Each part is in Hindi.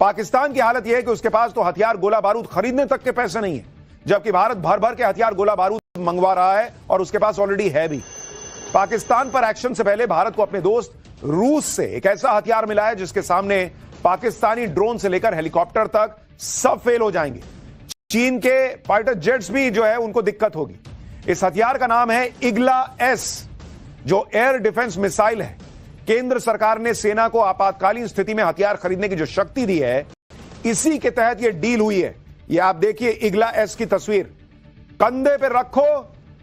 पाकिस्तान की हालत यह है कि उसके पास तो हथियार गोला बारूद खरीदने तक के पैसे नहीं है, जबकि भारत भर भर के हथियार गोला बारूद मंगवा रहा है और उसके पास ऑलरेडी है भी। पाकिस्तान पर एक्शन से पहले भारत को अपने दोस्त रूस से एक ऐसा हथियार मिला है जिसके सामने पाकिस्तानी ड्रोन से लेकर हेलीकॉप्टर तक सब फेल हो जाएंगे। चीन के फाइटर जेट्स भी जो है उनको दिक्कत होगी। इस हथियार का नाम है इग्ला एस, जो एयर डिफेंस मिसाइल है। केंद्र सरकार ने सेना को आपातकालीन स्थिति में हथियार खरीदने की जो शक्ति दी है, इसी के तहत यह डील हुई है। यह आप देखिए इग्ला एस की तस्वीर, कंधे पे रखो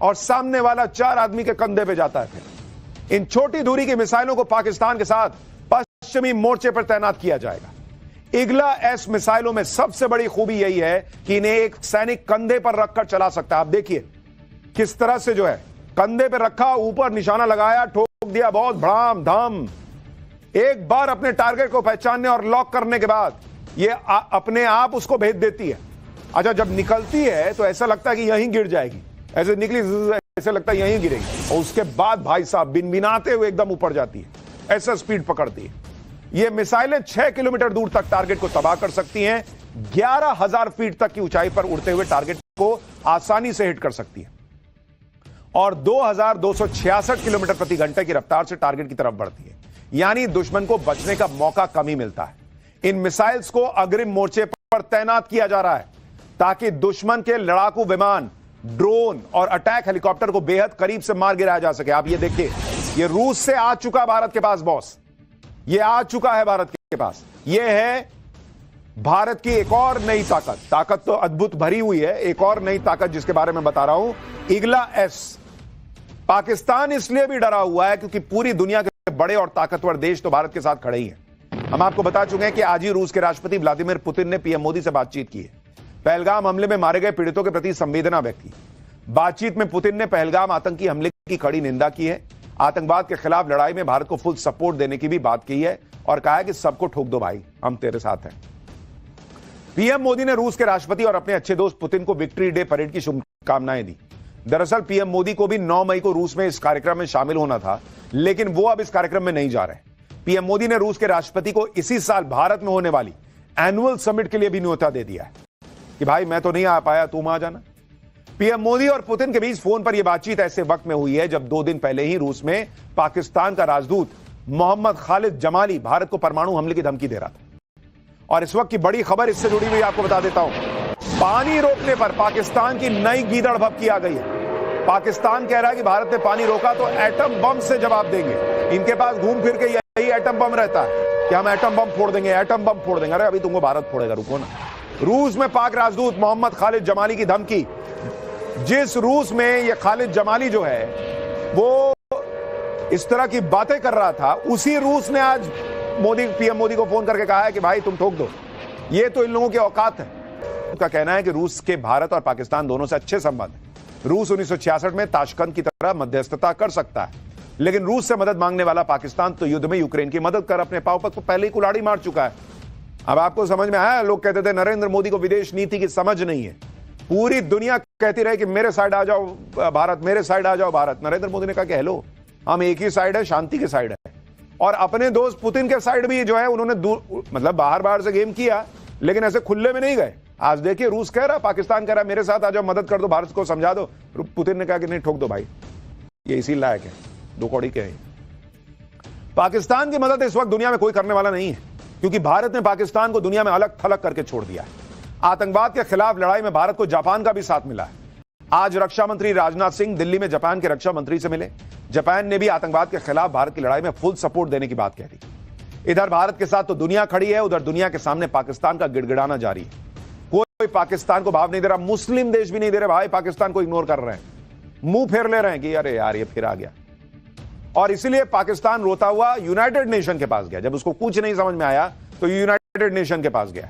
और सामने वाला 4 आदमी के कंधे पे जाता है। फिर इन छोटी दूरी की मिसाइलों को पाकिस्तान के साथ पश्चिमी मोर्चे पर तैनात किया जाएगा। इग्ला एस मिसाइलों में सबसे बड़ी खूबी यही है कि इन्हें एक सैनिक कंधे पर रखकर चला सकता है। आप देखिए किस तरह से जो है कंधे पर रखा, ऊपर निशाना लगाया, ठोक दिया, बहुत भड़ाम धाम। एक बार अपने टारगेट को पहचानने और लॉक करने के बाद ये अपने आप उसको भेज देती है। अच्छा, जब निकलती है तो ऐसा लगता है कि यहीं गिर जाएगी, ऐसे निकली ऐसा लगता है यहीं गिरेगी, और उसके बाद भाई साहब बिनबिनाते हुए एकदम ऊपर जाती है, ऐसा स्पीड पकड़ती है। ये मिसाइलें 6 किलोमीटर दूर तक टारगेट को तबाह कर सकती हैं। 11,000 फीट तक की ऊंचाई पर उड़ते हुए टारगेट को आसानी से हिट कर सकती है और 2,266 किलोमीटर प्रति घंटे की रफ्तार से टारगेट की तरफ बढ़ती है। यानी दुश्मन को बचने का मौका कम ही मिलता है। इन मिसाइल्स को अग्रिम मोर्चे पर तैनात किया जा रहा है ताकि दुश्मन के लड़ाकू विमान, ड्रोन और अटैक हेलीकॉप्टर को बेहद करीब से मार गिराया जा सके। आप ये देखिए, ये रूस से आ चुका भारत के पास बॉस, ये आ चुका है भारत के पास। ये है भारत की एक और नई ताकत तो अद्भुत भरी हुई है। एक और नई ताकत जिसके बारे में बता रहा हूं, इग्ला एस। पाकिस्तान इसलिए भी डरा हुआ है क्योंकि पूरी दुनिया के बड़े और ताकतवर देश तो भारत के साथ खड़े ही हैं। हम आपको बता चुके हैं कि आज ही रूस के राष्ट्रपति व्लादिमीर पुतिन ने पीएम मोदी से बातचीत की है। पहलगाम हमले में मारे गए पीड़ितों के प्रति संवेदना व्यक्त की। बातचीत में पुतिन ने पहलगाम आतंकी हमले की कड़ी निंदा की है। आतंकवाद के खिलाफ लड़ाई में भारत को फुल सपोर्ट देने की भी बात की है और कहा है कि सबको ठोक दो भाई, हम तेरे साथ हैं। पीएम मोदी ने रूस के राष्ट्रपति और अपने अच्छे दोस्त पुतिन को विक्ट्री डे परेड की शुभकामनाएं दी। दरअसल पीएम मोदी को भी 9 मई को रूस में इस कार्यक्रम में शामिल होना था, लेकिन वो अब इस कार्यक्रम में नहीं जा रहे। पीएम मोदी ने रूस के राष्ट्रपति को इसी साल भारत में होने वाली एनुअल समिट के लिए भी न्योता दे दिया है कि भाई मैं तो नहीं आ पाया, तुम आ जाना। पीएम मोदी और पुतिन के बीच फोन पर यह बातचीत ऐसे वक्त में हुई है जब 2 दिन पहले ही रूस में पाकिस्तान का राजदूत मोहम्मद खालिद जमाली भारत को परमाणु हमले की धमकी दे रहा था। और इस वक्त की बड़ी खबर इससे जुड़ी हुई आपको बता देता हूं। पानी रोकने पर पाकिस्तान की नई गीदड़ भभकी आ गई है। पाकिस्तान कह रहा है कि भारत ने पानी रोका तो एटम बम से जवाब देंगे। इनके पास घूम फिर के यही एटम बम रहता है कि हम एटम बम फोड़ देंगे, एटम बम फोड़ देंगे। अरे अभी तुमको भारत फोड़ेगा, रुको ना। रूस में पाक राजदूत मोहम्मद खालिद जमाली की धमकी। जिस रूस में यह खालिद जमाली जो है वो इस तरह की बातें कर रहा था, उसी रूस ने आज पीएम मोदी को फोन करके कहा है कि भाई तुम ठोक दो। ये तो इन लोगों की औकात है। उनका कहना है कि रूस के भारत और पाकिस्तान दोनों से अच्छे संबंध हैं। रूस 1966 में ताशकंद की तरह मध्यस्थता कर सकता है, लेकिन रूस से मदद मांगने वाला पाकिस्तान तो युद्ध में यूक्रेन की मदद कर अपने पांव पर पहले ही कुल्हाड़ी मार चुका है। अब आपको समझ में आया? लोग कहते थे नरेंद्र मोदी को विदेश नीति की समझ नहीं है। पूरी दुनिया कहती रहे कि मेरे साइड आ जाओ भारत, मेरे साइड आ जाओ भारत। नरेंद्र मोदी ने कहा कि हेलो, हम एक ही साइड है, शांति के साइड है। और अपने दोस्त पुतिन के साइड भी जो है उन्होंने मतलब बाहर से गेम किया, लेकिन ऐसे खुले में नहीं गए। आज देखिए रूस कह रहा, पाकिस्तान कह रहा मेरे साथ आ जाओ, मदद कर दो, भारत को समझा दो। पुतिन ने कहा कि नहीं, ठोक दो भाई, ये इसी लायक है, 2 कौड़ी के हैं। पाकिस्तान की मदद इस वक्त दुनिया में कोई करने वाला नहीं है, क्योंकि भारत ने पाकिस्तान को दुनिया में अलग थलग करके छोड़ दिया है। आतंकवाद के खिलाफ लड़ाई में भारत को जापान का भी साथ मिला है। आज रक्षा मंत्री राजनाथ सिंह दिल्ली में जापान के रक्षा मंत्री से मिले। जापान ने भी आतंकवाद के खिलाफ भारत की लड़ाई में फुल सपोर्ट देने की बात कह दी। इधर भारत के साथ तो दुनिया खड़ी है, उधर दुनिया के सामने पाकिस्तान का गिड़गिड़ाना जारी है। कोई पाकिस्तान को भाव नहीं दे रहा, मुस्लिम देश भी नहीं दे रहे भाई, पाकिस्तान को इग्नोर कर रहे हैं, मुंह फेर ले रहे हैं कि अरे यार ये फिर आ गया। और इसलिए पाकिस्तान रोता हुआ यूनाइटेड नेशन के पास गया। जब उसको कुछ नहीं समझ में आया तो यूनाइटेड नेशन के पास गया।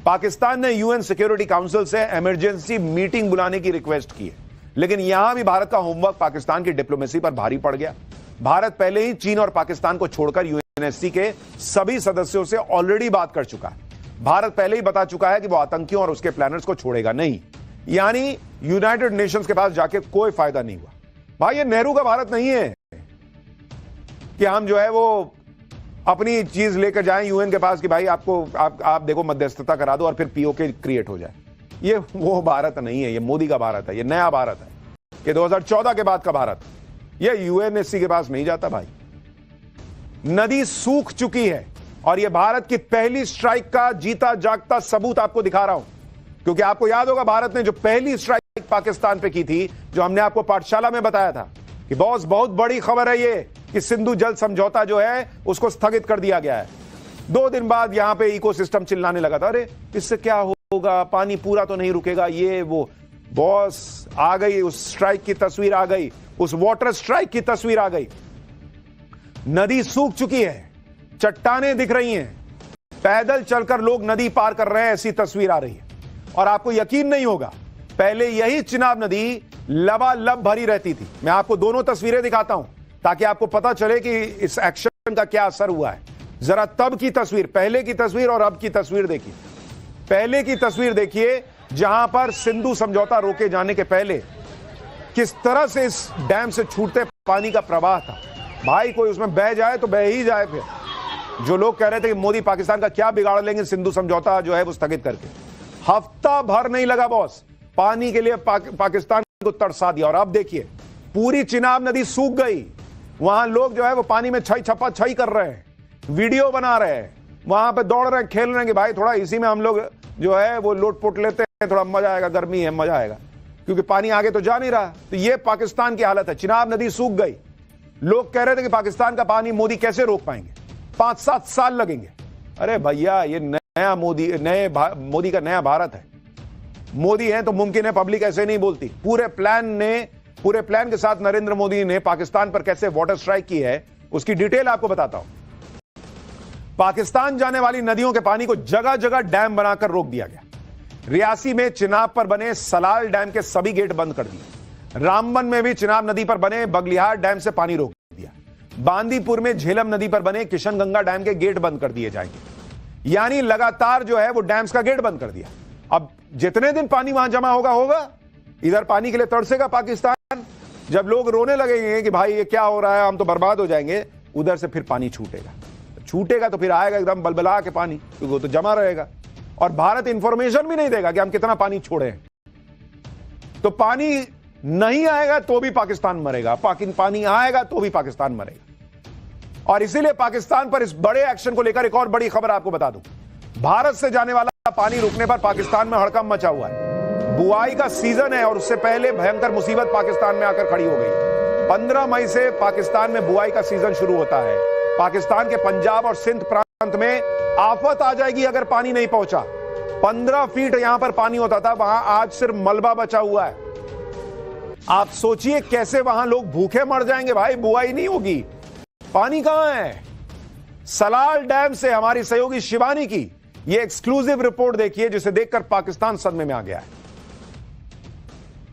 पाकिस्तान ने यूएन सिक्योरिटी काउंसिल से इमरजेंसी मीटिंग बुलाने की रिक्वेस्ट की है, लेकिन यहां भी भारत का होमवर्क पाकिस्तान की डिप्लोमेसी पर भारी पड़ गया। भारत पहले ही चीन और पाकिस्तान को छोड़कर यूएनएससी के सभी सदस्यों से ऑलरेडी बात कर चुका है। भारत पहले ही बता चुका है कि वो आतंकियों और उसके प्लानर्स को छोड़ेगा नहीं। यानी यूनाइटेड नेशंस के पास जाके कोई फायदा नहीं हुआ। भाई ये नेहरू का भारत नहीं है कि हम जो है वो अपनी चीज लेकर जाएं यूएन के पास कि भाई आपको आप देखो मध्यस्थता करा दो और फिर पीओके क्रिएट हो जाए। ये वो भारत नहीं है, ये मोदी का भारत है, ये नया भारत है, ये 2014 के बाद का भारत। ये यूएनएससी के पास नहीं जाता भाई। नदी सूख चुकी है और ये भारत की पहली स्ट्राइक का जीता जागता सबूत आपको दिखा रहा हूं, क्योंकि आपको याद होगा भारत ने जो पहली स्ट्राइक पाकिस्तान पे की थी, जो हमने आपको पाठशाला में बताया था कि बॉस बहुत बड़ी खबर है ये कि सिंधु जल समझौता जो है उसको स्थगित कर दिया गया है। 2 दिन बाद यहां पे इकोसिस्टम चिल्लाने लगा था, अरे इससे क्या होगा, पानी पूरा तो नहीं रुकेगा, ये वो। बॉस आ गई, उस स्ट्राइक की तस्वीर आ गई, उस वाटर स्ट्राइक की तस्वीर आ गई। नदी सूख चुकी है, चट्टानें दिख रही हैं, पैदल चलकर लोग नदी पार कर रहे हैं, ऐसी तस्वीर आ रही है। और आपको यकीन नहीं होगा, पहले यही चिनाब नदी लबालब भरी रहती थी। मैं आपको दोनों तस्वीरें दिखाता हूं ताकि आपको पता चले कि इस एक्शन का क्या असर हुआ है। जरा तब की तस्वीर, पहले की तस्वीर और अब की तस्वीर देखिए। पहले की तस्वीर देखिए जहां पर सिंधु समझौता रोके जाने के पहले किस तरह से इस डैम से छूटते पानी का प्रवाह था। भाई कोई उसमें बह जाए तो बह ही जाए। फिर जो लोग कह रहे थे कि मोदी पाकिस्तान का क्या बिगाड़ लेंगे सिंधु समझौता जो है वो स्थगित करके, हफ्ता भर नहीं लगा बॉस, पानी के लिए पाकिस्तान को तरसा दिया। और अब देखिए पूरी चिनाब नदी सूख गई, वहां लोग जो है वो पानी में छई छप्पा छई कर रहे हैं, वीडियो बना रहे हैं, वहां पे दौड़ रहे हैं, खेल रहे हैं कि भाई थोड़ा इसी में हम लोग जो है वो लोटपोट लेते हैं, थोड़ा मजा आएगा, गर्मी है मजा आएगा, क्योंकि पानी आगे तो जा नहीं रहा। तो ये पाकिस्तान की हालत है, चिनाब नदी सूख गई। लोग कह रहे थे कि पाकिस्तान का पानी मोदी कैसे रोक पाएंगे, 5-7 साल लगेंगे। अरे भैया ये नया मोदी का नया भारत है। मोदी है तो मुमकिन है, पब्लिक ऐसे नहीं बोलती। पूरे प्लान के साथ नरेंद्र मोदी ने पाकिस्तान पर कैसे वाटर स्ट्राइक की है उसकी डिटेल आपको बताता हूं। पाकिस्तान जाने वाली नदियों के पानी को जगह जगह डैम बनाकर रोक दिया गया। रियासी में चिनाब पर बने सलाल डैम के सभी गेट बंद कर दिए। रामबन में भी चिनाब नदी पर बने बगलिहार डैम से पानी रोक दिया। बांदीपुर में झेलम नदी पर बने किशनगंगा डैम के गेट बंद कर दिए जाएंगे। यानी लगातार जो है वो डैम्स का गेट बंद कर दिया। अब जितने दिन पानी वहां जमा होगा, इधर पानी के लिए तरसेगा पाकिस्तान। जब लोग रोने लगेंगे कि भाई ये क्या हो रहा है, हम तो बर्बाद हो जाएंगे, उधर से फिर पानी छूटेगा तो फिर आएगा एकदम बलबला के पानी, क्योंकि वो तो जमा रहेगा। और भारत इंफॉर्मेशन भी नहीं देगा कि हम कितना पानी छोड़े हैं। तो पानी नहीं आएगा तो भी पाकिस्तान मरेगा, पानी आएगा तो भी पाकिस्तान मरेगा। और इसीलिए पाकिस्तान पर इस बड़े एक्शन को लेकर एक और बड़ी खबर आपको बता दूं। भारत से जाने वाला पानी रुकने पर पाकिस्तान में हड़कंप मचा हुआ है। बुआई का सीजन है और उससे पहले भयंकर मुसीबत पाकिस्तान में आकर खड़ी हो गई। 15 मई से पाकिस्तान में बुआई का सीजन शुरू होता है। पाकिस्तान के पंजाब और सिंध प्रांत में आफत आ जाएगी अगर पानी नहीं पहुंचा। 15 फीट यहां पर पानी होता था, वहां आज सिर्फ मलबा बचा हुआ है। आप सोचिए कैसे वहां लोग भूखे मर जाएंगे भाई, बुआई नहीं होगी। पानी कहां है? सलाल डैम से हमारी सहयोगी शिवानी की ये एक्सक्लूसिव रिपोर्ट देखिए, जिसे देखकर पाकिस्तान सदमे में आ गया है।